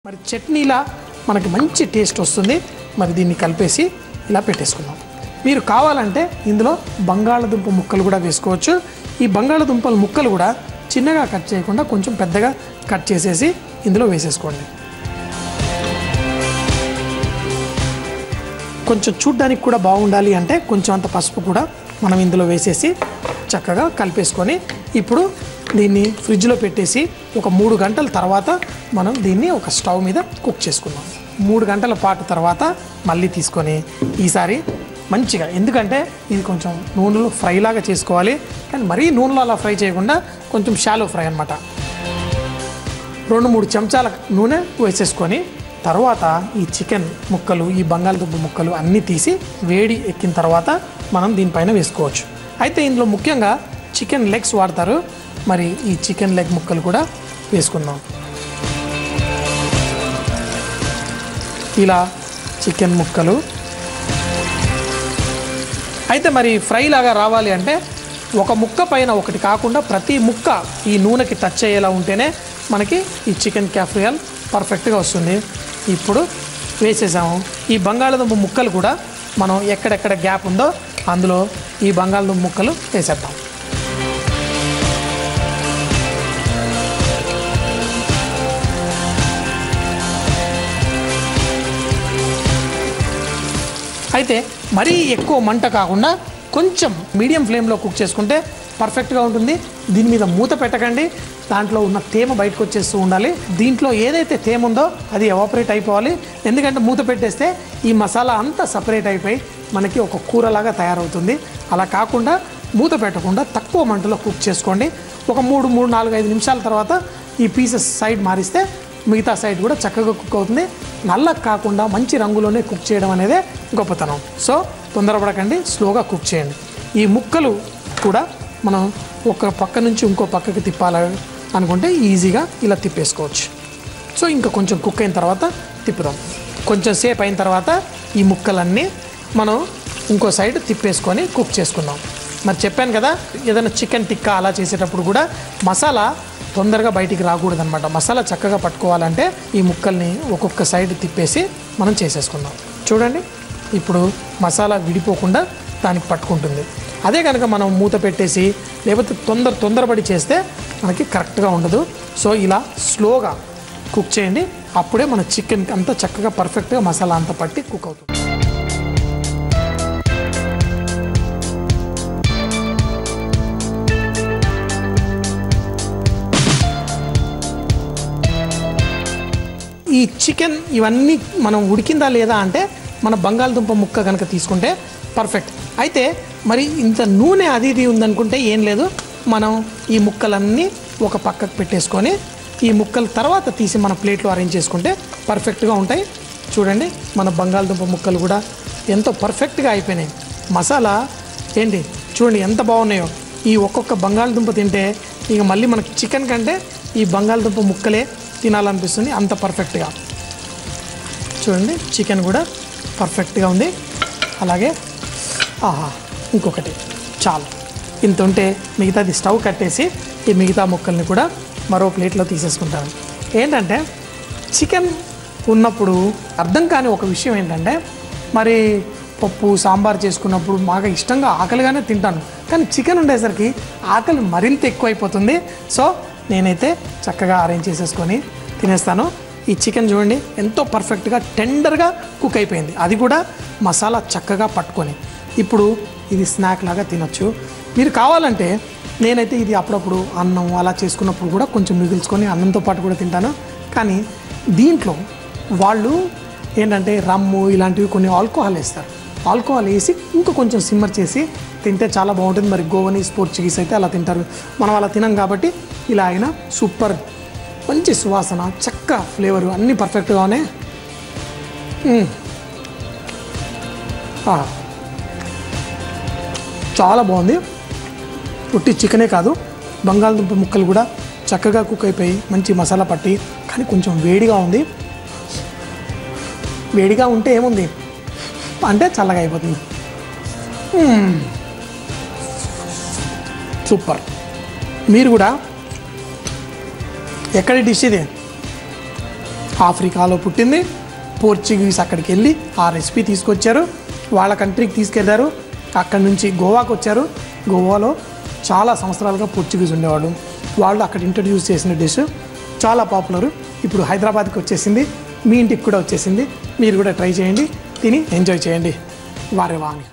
మరి చట్నీలా మనకి మంచి టేస్ట్ వస్తుంది. మరి దీన్ని కలిపేసి ఇలా పెట్టేసుకుందాం. మీరు కావాలంటే ఇందులో బంగాళదుంప ముక్కలు కూడా వేసుకోవచ్చు. ఈ బంగాళదుంపల ముక్కలు కూడా చిన్నగా కట్ చేయకుండా కొంచెం పెద్దగా కట్ చేసేసి ఇందులో వేసేసుకోండి. కొంచెం చూడ్డానికి కూడా బాగుండాలి అంటే కొంచెం అంత పసుపు కూడా మనం ఇందులో వేసేసి చక్కగా కలిపేసుకొని ఇప్పుడు దీన్ని ఫ్రిడ్జ్లో పెట్టేసి ఒక 3 గంటల తర్వాత మనం దీన్ని ఒక స్టవ్ మీద కుక్ చేసుకుందాం. 3 గంటల పాటు తర్వాత మళ్ళీ తీసుకొని ఈసారి మంచిగా, ఎందుకంటే ఇది కొంచెం నూనెలో ఫ్రై లాగా చేసుకోవాలి, కానీ మరీ నూనెలో అలా ఫ్రై చేయకుండా కొంచెం షాలో ఫ్రై అనమాట. 2-3 చెంచాల నూనె వేసేసుకొని తర్వాత ఈ చికెన్ ముక్కలు, ఈ బంగాళదుంప ముక్కలు అన్నీ తీసి వేడి ఎక్కిన తర్వాత మనం దీనిపైన వేసుకోవచ్చు. అయితే ఇందులో ముఖ్యంగా చికెన్ లెగ్స్ వాడతారు. మరి ఈ చికెన్ లెగ్ ముక్కలు కూడా వేసుకుందాం. ఇలా చికెన్ ముక్కలు అయితే మరి ఫ్రై లాగా రావాలి అంటే ఒక ముక్క పైన ఒకటి కాకుండా ప్రతి ముక్క ఈ నూనెకి టచ్ అయ్యేలా ఉంటేనే మనకి ఈ చికెన్ క్యాఫ్రియల్ పర్ఫెక్ట్గా వస్తుంది. ఇప్పుడు వేసేసాము. ఈ బంగాళదుంప ముక్కలు కూడా మనం ఎక్కడెక్కడ గ్యాప్ ఉందో అందులో ఈ బంగాళదుంప ముక్కలు వేసేద్దాం. అయితే మరీ ఎక్కువ మంట కాకుండా కొంచెం మీడియం ఫ్లేమ్లో కుక్ చేసుకుంటే పర్ఫెక్ట్గా ఉంటుంది. దీని మీద మూత పెట్టకండి, దాంట్లో ఉన్న తేమ బయటకు వచ్చేస్తూ ఉండాలి. దీంట్లో ఏదైతే తేమ ఉందో అది ఎవాపరేట్ అయిపోవాలి. ఎందుకంటే మూత పెట్టేస్తే ఈ మసాలా అంతా సపరేట్ అయిపోయి మనకి ఒక కూరలాగా తయారవుతుంది. అలా కాకుండా మూత పెట్టకుండా తక్కువ మంటలో కుక్ చేసుకోండి. ఒక 3-4-5 నిమిషాల తర్వాత ఈ పీసెస్ సైడ్ మారిస్తే మిగతా సైడ్ కూడా చక్కగా కుక్ అవుతుంది. నల్లగా కాకుండా మంచి రంగులోనే కుక్ చేయడం అనేదే గొప్పతనం. సో తొందరపడకండి, స్లోగా కుక్ చేయండి. ఈ ముక్కలు కూడా మనం ఒక పక్క నుంచి ఇంకో పక్కకి తిప్పాలి అనుకుంటే ఈజీగా ఇలా తిప్పేసుకోవచ్చు. సో ఇంకా కొంచెం కుక్ అయిన తర్వాత తిప్పుదాం. కొంచెం సేపు అయిన తర్వాత ఈ ముక్కలన్నీ మనం ఇంకో సైడ్ తిప్పేసుకొని కుక్ చేసుకుందాం. మరి చెప్పాను కదా, ఏదైనా చికెన్ టిక్కా అలా చేసేటప్పుడు కూడా మసాలా తొందరగా బయటికి రాకూడదు అనమాట. మసాలా చక్కగా పట్టుకోవాలంటే ఈ ముక్కల్ని ఒక్కొక్క సైడ్ తిప్పేసి మనం చేసేసుకుందాం. చూడండి, ఇప్పుడు మసాలా విడిపోకుండా దానికి పట్టుకుంటుంది. అదే కనుక మనం మూత పెట్టేసి లేకపోతే తొందరపడి చేస్తే మనకి కరెక్ట్గా ఉండదు. సో ఇలా స్లోగా కుక్ చేయండి, అప్పుడే మన చికెన్ అంతా చక్కగా పర్ఫెక్ట్గా మసాలా అంతా పట్టి కుక్ అవుతుంది. ఈ చికెన్ ఇవన్నీ మనం ఉడికిందా లేదా అంటే మన బంగాళదుంప ముక్క కనుక తీసుకుంటే పర్ఫెక్ట్. అయితే మరి ఇంత నూనె అది ఇది ఉందనుకుంటే ఏం లేదు, మనం ఈ ముక్కలన్నీ ఒక పక్కకు పెట్టేసుకొని ఈ ముక్కల తర్వాత తీసి మన ప్లేట్లో అరేంజ్ చేసుకుంటే పర్ఫెక్ట్గా ఉంటాయి. చూడండి, మన బంగాళదుంప ముక్కలు కూడా ఎంతో పర్ఫెక్ట్గా అయిపోయినాయి. మసాలా ఏంటి చూడండి ఎంత బాగున్నాయో. ఈ ఒక్కొక్క బంగాళదుంప తింటే ఇక మళ్ళీ మనకి చికెన్ కంటే ఈ బంగాళదుంప ముక్కలే తినాలనిపిస్తుంది, అంత పర్ఫెక్ట్గా. చూడండి, చికెన్ కూడా పర్ఫెక్ట్గా ఉంది. అలాగే ఇంకొకటి చాలు, ఇంత ఉంటే మిగతాది స్టవ్ కట్టేసి ఈ మిగతా ముక్కల్ని కూడా మరో ప్లేట్లో తీసేసుకుంటాను. ఏంటంటే చికెన్ ఉన్నప్పుడు అర్థం కాని ఒక విషయం ఏంటంటే, మరి పప్పు సాంబార్ చేసుకున్నప్పుడు బాగా ఇష్టంగా ఆకలిగానే తింటాను, కానీ చికెన్ ఉండేసరికి ఆకలి మరింత ఎక్కువైపోతుంది. సో నేనైతే చక్కగా అరేంజ్ చేసేసుకొని తినేస్తాను. ఈ చికెన్ చూడండి ఎంతో పర్ఫెక్ట్గా టెండర్గా కుక్ అయిపోయింది, అది కూడా మసాలా చక్కగా పట్టుకొని. ఇప్పుడు ఇది స్నాక్ లాగా తినొచ్చు. మీరు కావాలంటే నేనైతే ఇది అప్పుడప్పుడు అన్నం అలా చేసుకున్నప్పుడు కూడా కొంచెం మిగుల్చుకొని అన్నంతో పాటు కూడా తింటాను. కానీ దీంట్లో వాళ్ళు ఏంటంటే రమ్ము ఇలాంటివి కొన్ని ఆల్కహాల్ వేస్తారు. ఆల్కహాల్ వేసి ఇంకా కొంచెం సిమ్మర్ చేసి తింటే చాలా బాగుంటుంది. మరి గోవనీస్, పోర్చుగీస్ అయితే అలా తింటారు, మనం అలా తినం కాబట్టి ఇలా అయినా సూపర్, మంచి సువాసన, చక్క ఫ్లేవరు అన్నీ పర్ఫెక్ట్గా ఉన్నాయి. చాలా బాగుంది. ఉట్టి చికెనే కాదు, బంగాళదుంప ముక్కలు కూడా చక్కగా కుక్ అయిపోయి మంచి మసాలా పట్టి, కానీ కొంచెం వేడిగా ఉంది. వేడిగా ఉంటే ఏముంది అంటే చల్లగా అయిపోతుంది. సూపర్. మీరు కూడా ఎక్కడి డిష్ ఇది ఆఫ్రికాలో పుట్టింది. పోర్చుగీస్ అక్కడికి వెళ్ళి ఆ రెసిపీ తీసుకొచ్చారు, వాళ్ళ కంట్రీకి తీసుకెళ్లారు. అక్కడి నుంచి గోవాకు వచ్చారు. గోవాలో చాలా సంవత్సరాలుగా పోర్చుగీస్ ఉండేవాళ్ళు. వాళ్ళు అక్కడ ఇంట్రడ్యూస్ చేసిన డిష్ చాలా పాపులర్. ఇప్పుడు హైదరాబాద్కి వచ్చేసింది, మీ ఇంటికి కూడా వచ్చేసింది. మీరు కూడా ట్రై చేయండి, తిని ఎంజాయ్ చేయండి. వారే వాని